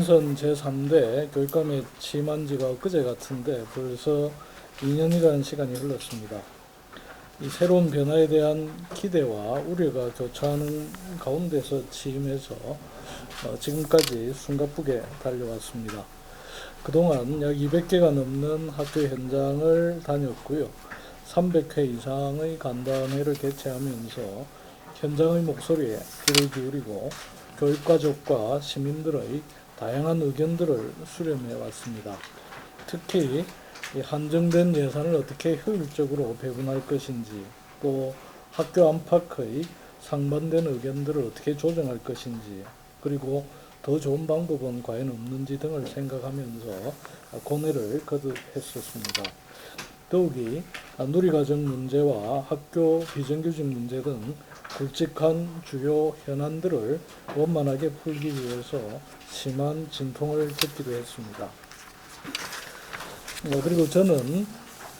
총선 제3대 교육감에 취임한 지가 엊그제 같은데 벌써 2년이라는 시간이 흘렀습니다. 이 새로운 변화에 대한 기대와 우려가 교차하는 가운데서 취임해서 지금까지 숨가쁘게 달려왔습니다. 그동안 약 200개가 넘는 학교 현장을 다녔고요. 300회 이상의 간담회를 개최하면서 현장의 목소리에 귀를 기울이고 교육가족과 시민들의 다양한 의견들을 수렴해 왔습니다. 특히 한정된 예산을 어떻게 효율적으로 배분할 것인지, 또 학교 안팎의 상반된 의견들을 어떻게 조정할 것인지, 그리고 더 좋은 방법은 과연 없는지 등을 생각하면서 고뇌를 거듭했었습니다. 더욱이 누리과정 문제와 학교 비정규직 문제 등 굵직한 주요 현안들을 원만하게 풀기 위해서 심한 진통을 겪기도 했습니다. 그리고 저는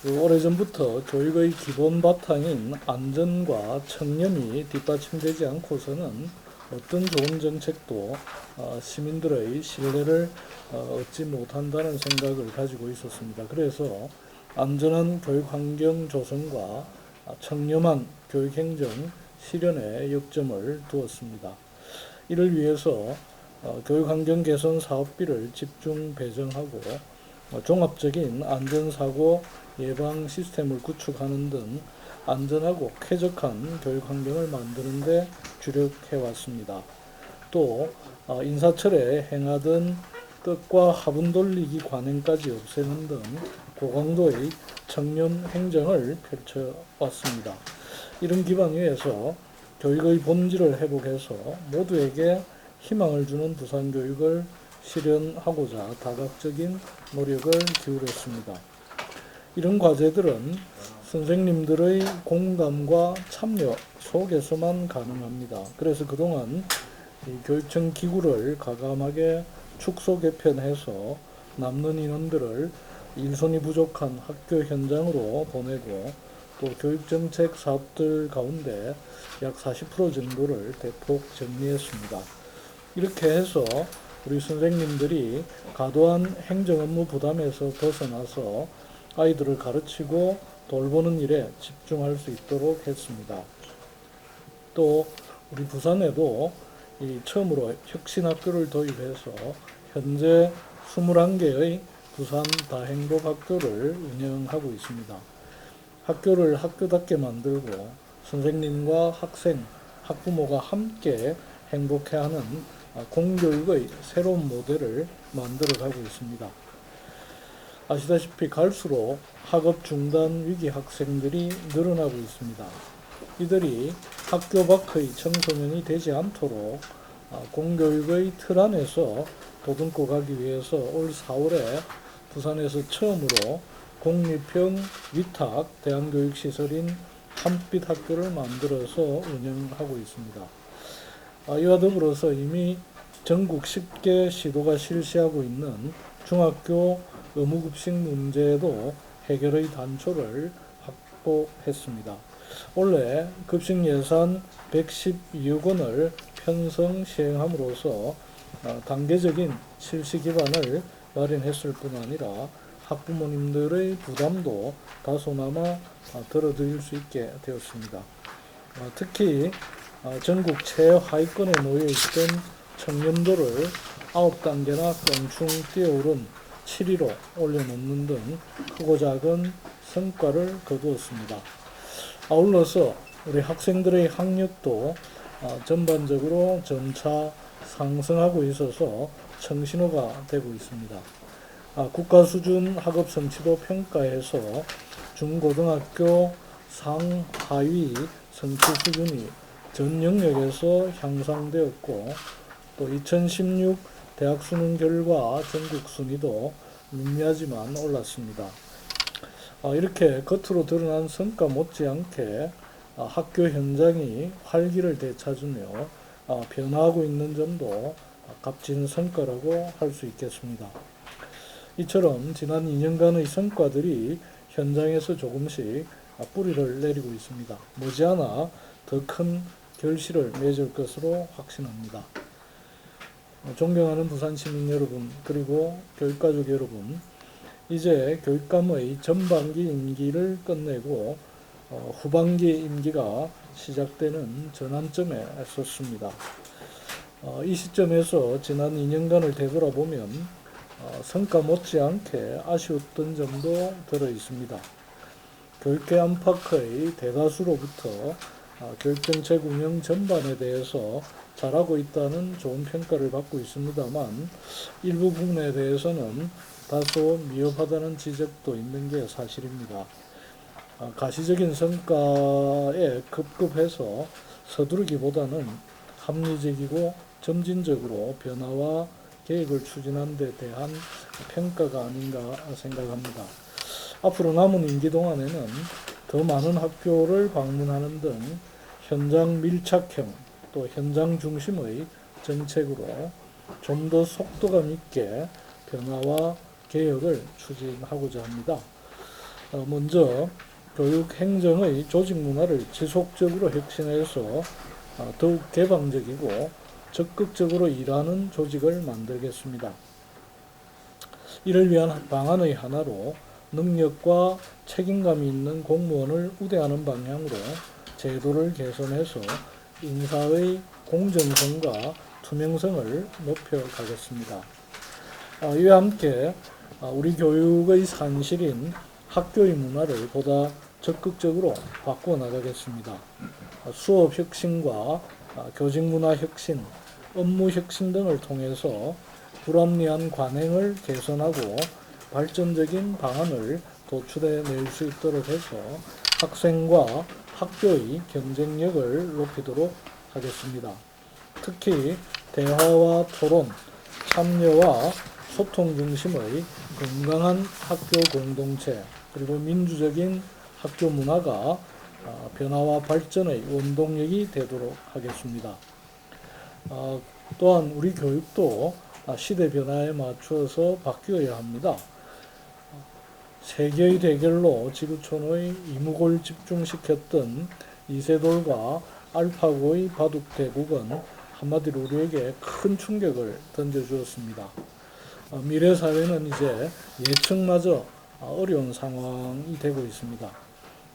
오래전부터 교육의 기본 바탕인 안전과 청렴이 뒷받침되지 않고서는 어떤 좋은 정책도 시민들의 신뢰를 얻지 못한다는 생각을 가지고 있었습니다. 그래서 안전한 교육 환경 조성과 청렴한 교육 행정 실현에 역점을 두었습니다. 이를 위해서 교육 환경 개선 사업비를 집중 배정하고 종합적인 안전사고 예방 시스템을 구축하는 등 안전하고 쾌적한 교육 환경을 만드는 데 주력해 왔습니다. 또 인사철에 행하던 뜻과 화분 돌리기 관행까지 없애는 등 고강도의 청렴 행정을 펼쳐왔습니다. 이런 기반 위에서 교육의 본질을 회복해서 모두에게 희망을 주는 부산교육을 실현하고자 다각적인 노력을 기울였습니다. 이런 과제들은 선생님들의 공감과 참여 속에서만 가능합니다. 그래서 그동안 교육청 기구를 과감하게 축소 개편해서 남는 인원들을 일손이 부족한 학교 현장으로 보내고 또 교육정책 사업들 가운데 약 40% 정도를 대폭 정리했습니다. 이렇게 해서 우리 선생님들이 과도한 행정 업무 부담에서 벗어나서 아이들을 가르치고 돌보는 일에 집중할 수 있도록 했습니다. 또 우리 부산에도 처음으로 혁신학교를 도입해서 현재 21개의 부산 다행복학교를 운영하고 있습니다. 학교를 학교답게 만들고 선생님과 학생, 학부모가 함께 행복해하는 공교육의 새로운 모델을 만들어가고 있습니다. 아시다시피 갈수록 학업 중단 위기 학생들이 늘어나고 있습니다. 이들이 학교 밖의 청소년이 되지 않도록 공교육의 틀 안에서 보듬고 가기 위해서 올 4월에 부산에서 처음으로 공립형 위탁 대안교육시설인 한빛학교를 만들어서 운영하고 있습니다. 이와 더불어서 이미 전국 10개 시도가 실시하고 있는 중학교 의무급식 문제도 해결의 단초를 확보했습니다. 올해 급식 예산 112억 원을 편성 시행함으로써 단계적인 실시 기반을 마련했을 뿐 아니라 학부모님들의 부담도 다소나마 덜어드릴 수 있게 되었습니다. 특히 전국 최하위권에 놓여있던 청렴도를 9단계나 껑충 뛰어오른 7위로 올려놓는 등 크고 작은 성과를 거두었습니다. 아울러서 우리 학생들의 학력도 전반적으로 점차 상승하고 있어서 청신호가 되고 있습니다. 국가 수준 학업 성취도 평가에서 중고등학교 상하위 성취 수준이 전 영역에서 향상되었고 또 2016 대학 수능 결과 전국 순위도 미미하지만 올랐습니다. 이렇게 겉으로 드러난 성과 못지않게 학교 현장이 활기를 되찾으며 변화하고 있는 점도 값진 성과라고 할 수 있겠습니다. 이처럼 지난 2년간의 성과들이 현장에서 조금씩 뿌리를 내리고 있습니다. 머지않아 더 큰 결실을 맺을 것으로 확신합니다. 존경하는 부산 시민 여러분, 그리고 교육가족 여러분, 이제 교육감의 전반기 임기를 끝내고 후반기 임기가 시작되는 전환점에 섰습니다. 이 시점에서 지난 2년간을 되돌아보면 성과 못지않게 아쉬웠던 점도 들어 있습니다. 교육계 안팎의 대다수로부터 교육정책 운영 전반에 대해서 잘하고 있다는 좋은 평가를 받고 있습니다만, 일부 부분에 대해서는 다소 미흡하다는 지적도 있는 게 사실입니다. 가시적인 성과에 급급해서 서두르기보다는 합리적이고 점진적으로 변화와 계획을 추진한 데 대한 평가가 아닌가 생각합니다. 앞으로 남은 임기 동안에는 더 많은 학교를 방문하는 등 현장 밀착형 또 현장 중심의 정책으로 좀 더 속도감 있게 변화와 개혁을 추진하고자 합니다. 먼저 교육 행정의 조직 문화를 지속적으로 혁신해서 더욱 개방적이고 적극적으로 일하는 조직을 만들겠습니다. 이를 위한 방안의 하나로 능력과 책임감이 있는 공무원을 우대하는 방향으로 제도를 개선해서 인사의 공정성과 투명성을 높여가겠습니다. 이와 함께 우리 교육의 산실인 학교의 문화를 보다 적극적으로 바꾸어 나가겠습니다. 수업 혁신과 교직 문화 혁신, 업무 혁신 등을 통해서 불합리한 관행을 개선하고 발전적인 방안을 도출해낼 수 있도록 해서 학생과 학교의 경쟁력을 높이도록 하겠습니다. 특히 대화와 토론, 참여와 소통 중심의 건강한 학교 공동체, 그리고 민주적인 학교 문화가 변화와 발전의 원동력이 되도록 하겠습니다. 또한 우리 교육도 시대 변화에 맞추어서 바뀌어야 합니다. 세계의 대결로 지구촌의 이목을 집중시켰던 이세돌과 알파고의 바둑 대국은 한마디로 우리에게 큰 충격을 던져주었습니다. 미래 사회는 이제 예측마저 어려운 상황이 되고 있습니다.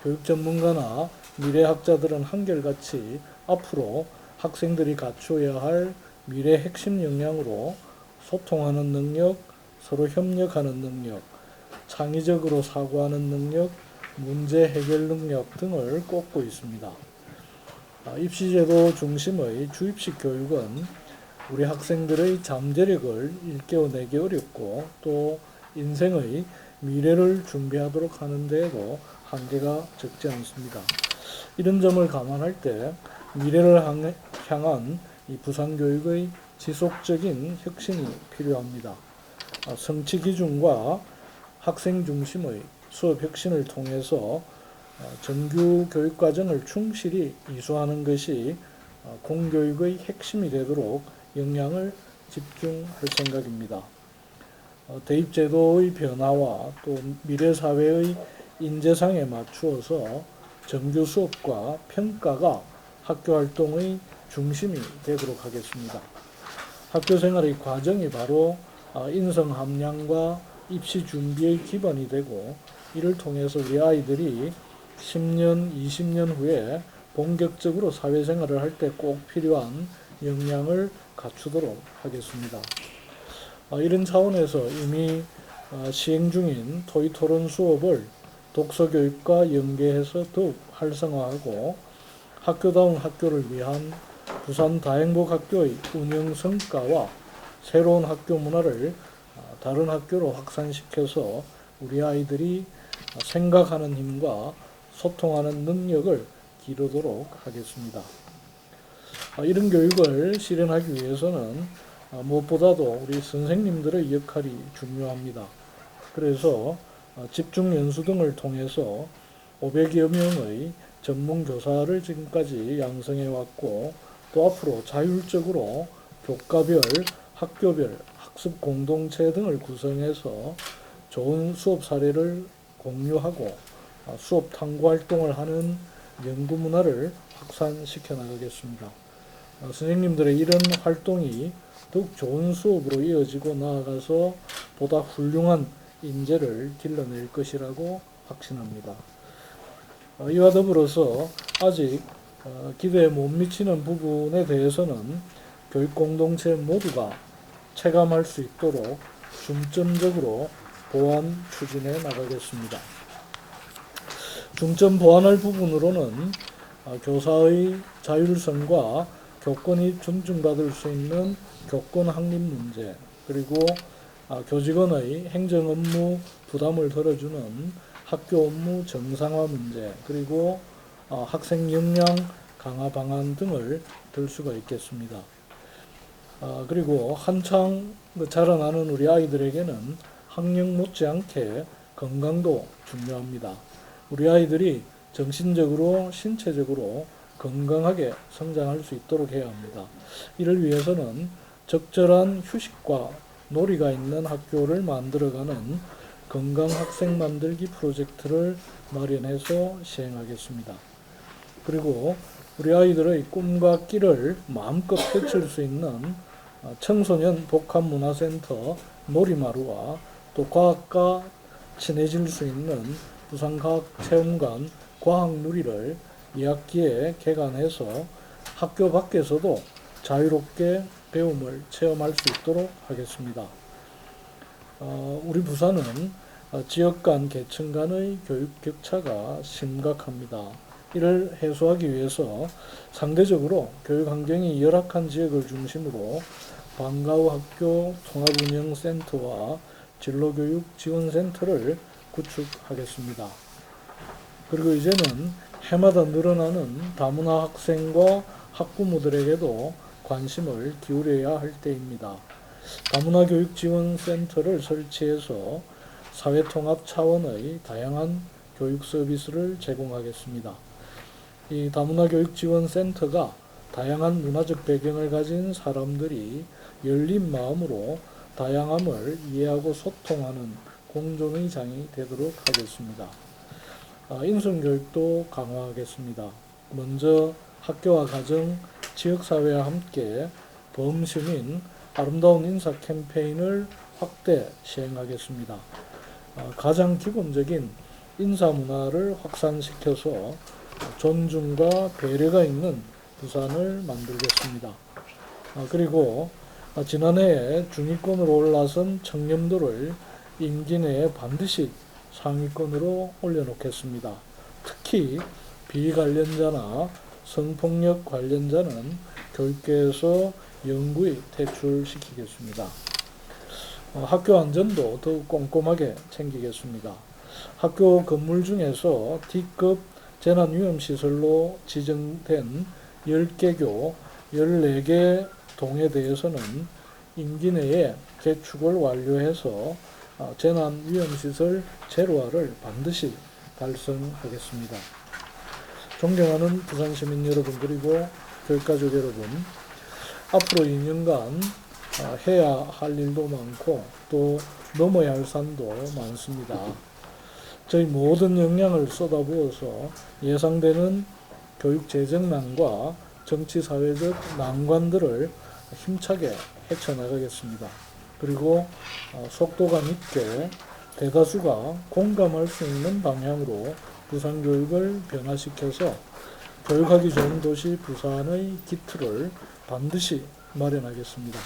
교육 전문가나 미래학자들은 한결같이 앞으로 학생들이 갖추어야 할 미래 핵심 역량으로 소통하는 능력, 서로 협력하는 능력, 창의적으로 사고하는 능력, 문제 해결 능력 등을 꼽고 있습니다. 입시제도 중심의 주입식 교육은 우리 학생들의 잠재력을 일깨워내기 어렵고 또 인생의 미래를 준비하도록 하는 데에도 한계가 적지 않습니다. 이런 점을 감안할 때 미래를 향한 이 부산교육의 지속적인 혁신이 필요합니다. 성취 기준과 학생 중심의 수업 혁신을 통해서 정규 교육과정을 충실히 이수하는 것이 공교육의 핵심이 되도록 역량을 집중할 생각입니다. 대입제도의 변화와 또 미래사회의 인재상에 맞추어서 정규 수업과 평가가 학교활동의 중심이 되도록 하겠습니다. 학교생활의 과정이 바로 인성 함량과 입시 준비의 기반이 되고, 이를 통해서 우리 아이들이 10년, 20년 후에 본격적으로 사회생활을 할 때 꼭 필요한 역량을 갖추도록 하겠습니다. 이런 차원에서 이미 시행 중인 토의 토론 수업을 독서교육과 연계해서 더욱 활성화하고 학교다운 학교를 위한 부산 다행복학교의 운영 성과와 새로운 학교 문화를 다른 학교로 확산시켜서 우리 아이들이 생각하는 힘과 소통하는 능력을 기르도록 하겠습니다. 이런 교육을 실현하기 위해서는 무엇보다도 우리 선생님들의 역할이 중요합니다. 그래서 집중 연수 등을 통해서 500여 명의 전문 교사를 지금까지 양성해 왔고, 또 앞으로 자율적으로 교과별, 학교별, 학습 공동체 등을 구성해서 좋은 수업 사례를 공유하고 수업 탐구 활동을 하는 연구 문화를 확산시켜 나가겠습니다. 선생님들의 이런 활동이 더욱 좋은 수업으로 이어지고 나아가서 보다 훌륭한 인재를 길러낼 것이라고 확신합니다. 이와 더불어서 아직 기대에 못 미치는 부분에 대해서는 교육 공동체 모두가 체감할 수 있도록 중점적으로 보완 추진해 나가겠습니다. 중점 보완할 부분으로는 교사의 자율성과 교권이 존중받을 수 있는 교권 확립 문제, 그리고 교직원의 행정 업무 부담을 덜어주는 학교 업무 정상화 문제, 그리고 학생 역량 강화 방안 등을 들 수가 있겠습니다. 그리고 한창 자라나는 우리 아이들에게는 학력 못지않게 건강도 중요합니다. 우리 아이들이 정신적으로, 신체적으로 건강하게 성장할 수 있도록 해야 합니다. 이를 위해서는 적절한 휴식과 놀이가 있는 학교를 만들어가는 건강 학생 만들기 프로젝트를 마련해서 시행하겠습니다. 그리고 우리 아이들의 꿈과 끼를 마음껏 펼칠 수 있는 청소년 복합문화센터 놀이마루와 또 과학과 친해질 수 있는 부산과학체험관 과학누리를 2학기에 개관해서 학교 밖에서도 자유롭게 배움을 체험할 수 있도록 하겠습니다. 우리 부산은 지역 간, 계층 간의 교육 격차가 심각합니다. 이를 해소하기 위해서 상대적으로 교육 환경이 열악한 지역을 중심으로 방과후 학교 통합운영센터와 진로교육 지원센터를 구축하겠습니다. 그리고 이제는 해마다 늘어나는 다문화 학생과 학부모들에게도 관심을 기울여야 할 때입니다. 다문화 교육지원센터를 설치해서 사회통합 차원의 다양한 교육 서비스를 제공하겠습니다. 이 다문화 교육지원센터가 다양한 문화적 배경을 가진 사람들이 열린 마음으로 다양함을 이해하고 소통하는 공존의 장이 되도록 하겠습니다. 인성교육도 강화하겠습니다. 먼저 학교와 가정, 지역사회와 함께 범시민 아름다운 인사 캠페인을 확대 시행하겠습니다. 가장 기본적인 인사 문화를 확산시켜서 존중과 배려가 있는 부산을 만들겠습니다. 그리고 지난해에 중위권으로 올라선 청렴도를 임기 내에 반드시 상위권으로 올려놓겠습니다. 특히 비관련자나 성폭력 관련자는 교육계에서 영구히 퇴출시키겠습니다. 학교 안전도 더욱 꼼꼼하게 챙기겠습니다. 학교 건물 중에서 D급 재난위험시설로 지정된 10개교 14개 동에 대해서는 임기 내에 개축을 완료해서 재난위험시설 제로화를 반드시 달성하겠습니다. 존경하는 부산시민 여러분, 그리고 교육가족 여러분, 앞으로 2년간 해야 할 일도 많고 또 넘어야 할 산도 많습니다. 저희 모든 역량을 쏟아부어서 예상되는 교육 재정난과 정치 사회적 난관들을 힘차게 헤쳐나가겠습니다. 그리고 속도감 있게 대다수가 공감할 수 있는 방향으로 부산 교육을 변화시켜서 교육하기 좋은 도시 부산의 기틀을 반드시 마련하겠습니다.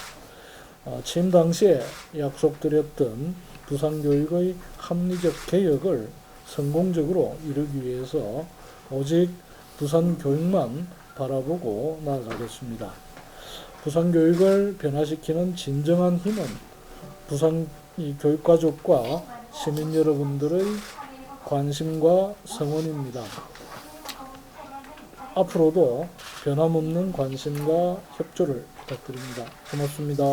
취임 당시에 약속드렸던 부산 교육의 합리적 개혁을 성공적으로 이루기 위해서 오직 부산 교육만 바라보고 나아가겠습니다. 부산 교육을 변화시키는 진정한 힘은 부산 교육가족과 시민 여러분들의 관심과 성원입니다. 앞으로도 변함없는 관심과 협조를 부탁드립니다. 고맙습니다.